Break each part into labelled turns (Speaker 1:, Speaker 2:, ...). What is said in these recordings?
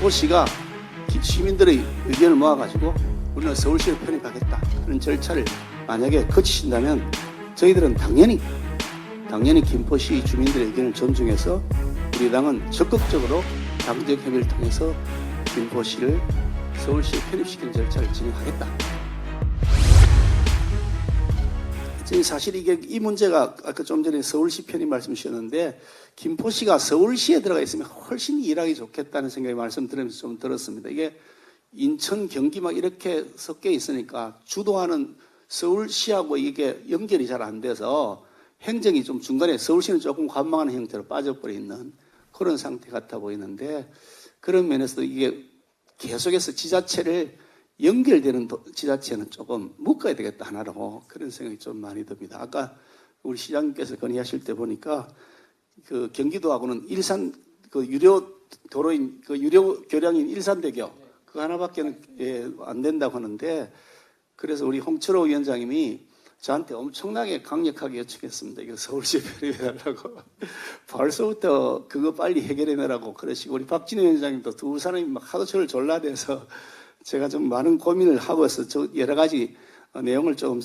Speaker 1: 김포시가 시민들의 의견을 모아가지고 우리는 서울시를 편입하겠다 하는 절차를 만약에 거치신다면 저희들은 당연히 김포시 주민들의 의견을 존중해서 우리 당은 적극적으로 당적 협의를 통해서 김포시를 서울시에 편입시키는 절차를 진행하겠다. 사실 이 문제가 아까 좀 전에 서울시 편입 말씀 주셨는데 김포시가 서울시에 들어가 있으면 훨씬 일하기 좋겠다는 생각이 말씀드리면서 좀 들었습니다. 이게 인천, 경기 막 이렇게 섞여 있으니까 주도하는 서울시하고 이게 연결이 잘 안 돼서 행정이 좀 중간에 서울시는 조금 관망하는 형태로 빠져버려 있는 그런 상태 같아 보이는데 그런 면에서도 이게 계속해서 지자체를 연결되는 지자체는 조금 묶어야 되겠다 하나로 그런 생각이 좀 많이 듭니다. 아까 우리 시장님께서 건의하실 때 보니까 그 경기도하고는 일산 그 유료 도로인 그 유료 교량인 일산대교 그 하나밖에는 안 된다고 하는데 그래서 우리 홍철호 위원장님이 저한테 엄청나게 강력하게 요청했습니다. 이거 서울시에 편입해달라고. 벌써부터 그거 빨리 해결해내라고 그러시고 우리 박진우 위원장님도 두 사람이 막 하도 저를 졸라대서 제가 좀 많은 고민을 하고 있어서 저 여러 가지 내용을 좀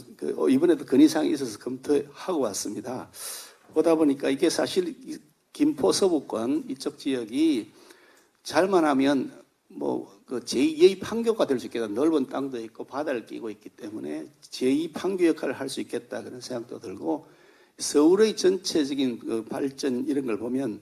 Speaker 1: 이번에도 건의사항이 있어서 검토하고 왔습니다. 보다 보니까 이게 사실 김포 서부권 이쪽 지역이 잘만 하면 그 제2의 판교가 될 수 있겠다. 넓은 땅도 있고 바다를 끼고 있기 때문에 제2 판교 역할을 할 수 있겠다 그런 생각도 들고 서울의 전체적인 그 발전 이런 걸 보면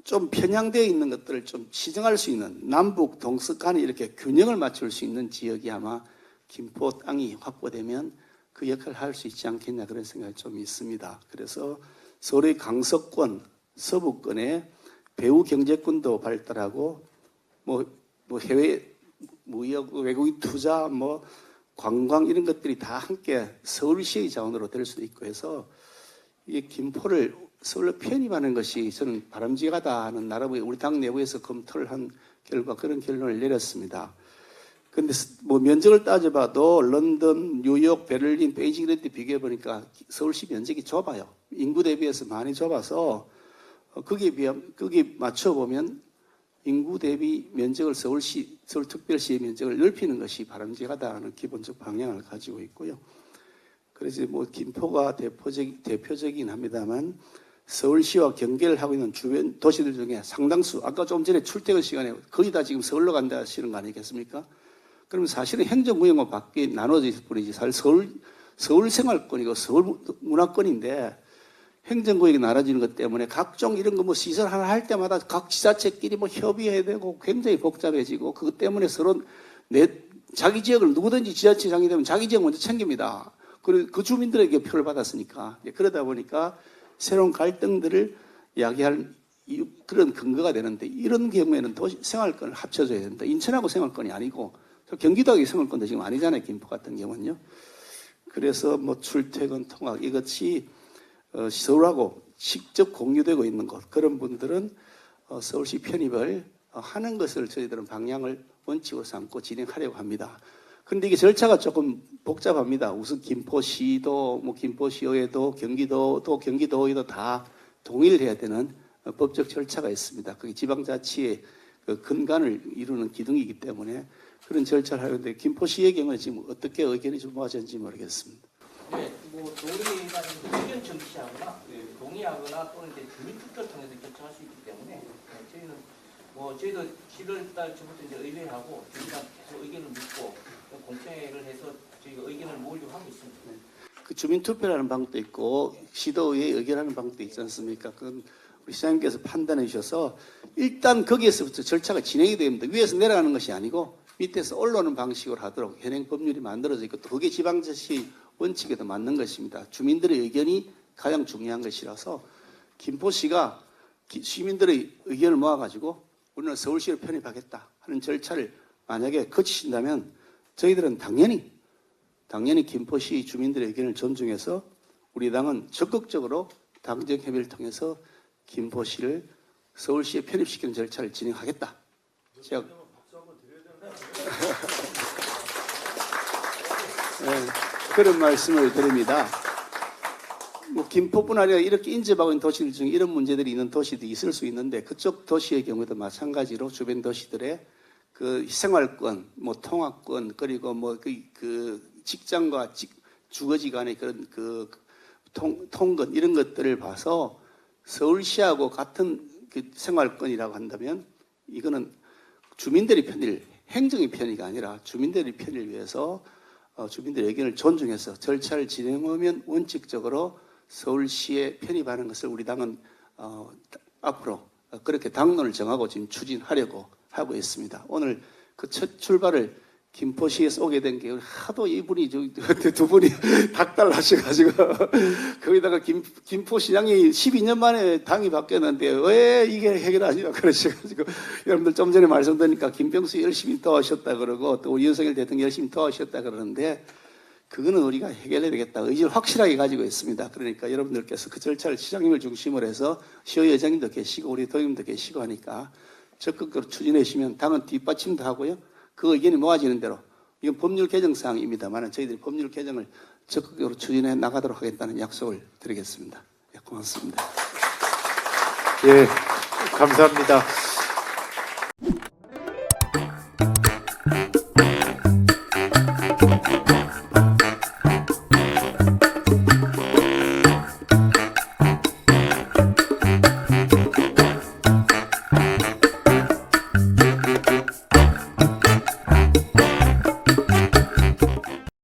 Speaker 1: 좀 편향되어 있는 것들을 좀 시정할 수 있는 남북 동서 간에 이렇게 균형을 맞출 수 있는 지역이 아마 김포 땅이 확보되면 그 역할을 할 수 있지 않겠냐 그런 생각이 좀 있습니다. 그래서 서울의 강서권, 서부권에 배후 경제권도 발달하고 해외 무역, 외국인 투자, 관광 이런 것들이 다 함께 서울시의 자원으로 될 수도 있고 해서 이 김포를 서울로 편입하는 것이 저는 바람직하다 하는 나름의 우리 당 내부에서 검토를 한 결과 그런 결론을 내렸습니다. 그런데 면적을 따져봐도 런던, 뉴욕, 베를린, 베이징 이런 데 비교해 보니까 서울시 면적이 좁아요. 인구 대비해서 많이 좁아서 거기에 맞춰보면 인구 대비 면적을 서울특별시의 면적을 넓히는 것이 바람직하다는 기본적 방향을 가지고 있고요. 그래서 김포가 대표적이긴 합니다만 서울시와 경계를 하고 있는 주변 도시들 중에 상당수 아까 좀 전에 출퇴근 시간에 거의 다 지금 서울로 간다 하시는 거 아니겠습니까? 그러면 사실은 행정구역만 밖에 나눠져 있을 뿐이지 사실 서울 생활권이고 서울 문화권인데 행정구역이 나눠지는 것 때문에 각종 이런 거 시설 하나 할 때마다 각 지자체끼리 협의해야 되고 굉장히 복잡해지고 그것 때문에 서로 자기 지역을 누구든지 지자체장이 되면 자기 지역 먼저 챙깁니다. 그리고 그 주민들에게 표를 받았으니까 그러다 보니까 새로운 갈등들을 야기할 그런 근거가 되는데 이런 경우에는 도시 생활권을 합쳐줘야 된다. 인천하고 생활권이 아니고 경기도하고 생활권도 지금 아니잖아요. 김포 같은 경우는요. 그래서 출퇴근 통학 이것이 서울하고 직접 공유되고 있는 곳 그런 분들은 서울시 편입을 하는 것을 저희들은 방향을 원칙으로 삼고 진행하려고 합니다. 그런데 이게 절차가 조금 복잡합니다. 우선 김포시도, 김포시의회도, 경기도의회도 다 동의를 해야 되는 법적 절차가 있습니다. 그게 지방자치의 근간을 이루는 기둥이기 때문에 그런 절차를 하는데 김포시의 경우는 지금 어떻게 의견이 좀 모아졌는지 모르겠습니다.
Speaker 2: 네, 동의가 의견 정치하거나 동의하거나 또는 주민투표를 통해서 결정할 수 있기 때문에 저희는 저희도 7월달 전부터 이제 의회하고 저희가 계속 의견을 묻고 공청회를 해서 저희가 의견을 모으려고 하고 있습니다.
Speaker 1: 그 주민투표라는 방법도 있고 시도의회 의견하는 방법도 있지 않습니까? 그건 우리 시장님께서 판단해 주셔서 일단 거기에서부터 절차가 진행이 됩니다. 위에서 내려가는 것이 아니고 밑에서 올라오는 방식으로 하도록 현행 법률이 만들어져 있고 또 그게 지방자치 원칙에도 맞는 것입니다. 주민들의 의견이 가장 중요한 것이라서 김포시가 시민들의 의견을 모아가지고 우리는 서울시를 편입하겠다 하는 절차를 만약에 거치신다면 저희들은 당연히 김포시 주민들의 의견을 존중해서 우리 당은 적극적으로 당적 협의를 통해서 김포시를 서울시에 편입시키는 절차를 진행하겠다. 제가 네, 그런 말씀을 드립니다. 뭐 김포뿐 아니라 이렇게 인접하고 있는 도시들 중에 이런 문제들이 있는 도시들이 있을 수 있는데 그쪽 도시의 경우도 마찬가지로 주변 도시들의 그 생활권, 뭐 통학권 그리고 뭐 그 직장과 주거지 간의 그런 그 통근 이런 것들을 봐서 서울시하고 같은 그 생활권이라고 한다면 이거는 주민들의 편의를 행정의 편의가 아니라 주민들의 편의를 위해서 주민들의 의견을 존중해서 절차를 진행하면 원칙적으로 서울시에 편입하는 것을 우리 당은 앞으로 그렇게 당론을 정하고 지금 추진하려고 하고 있습니다. 오늘 그 첫 출발을 김포시에서 오게 된 게 하도 이분이 두 분이 닥달하셔가지고 거기다가 김포시장이 12년 만에 당이 바뀌었는데 왜 이게 해결하냐 그러셔가지고 여러분들 좀 전에 말씀드리니까 김병수 열심히 도와주셨다 그러고 또 우리 윤석열 대통령 열심히 도와주셨다 그러는데 그거는 우리가 해결해야 되겠다 의지를 확실하게 가지고 있습니다. 그러니까 여러분들께서 그 절차를 시장님을 중심으로 해서 시의회장님도 계시고 우리 도의원님도 계시고 하니까 적극적으로 추진해 주시면 당은 뒷받침도 하고요. 그 의견이 모아지는 대로 이건 법률 개정 사항입니다만 저희들이 법률 개정을 적극적으로 추진해 나가도록 하겠다는 약속을 드리겠습니다. 예, 고맙습니다.
Speaker 3: 예, 감사합니다.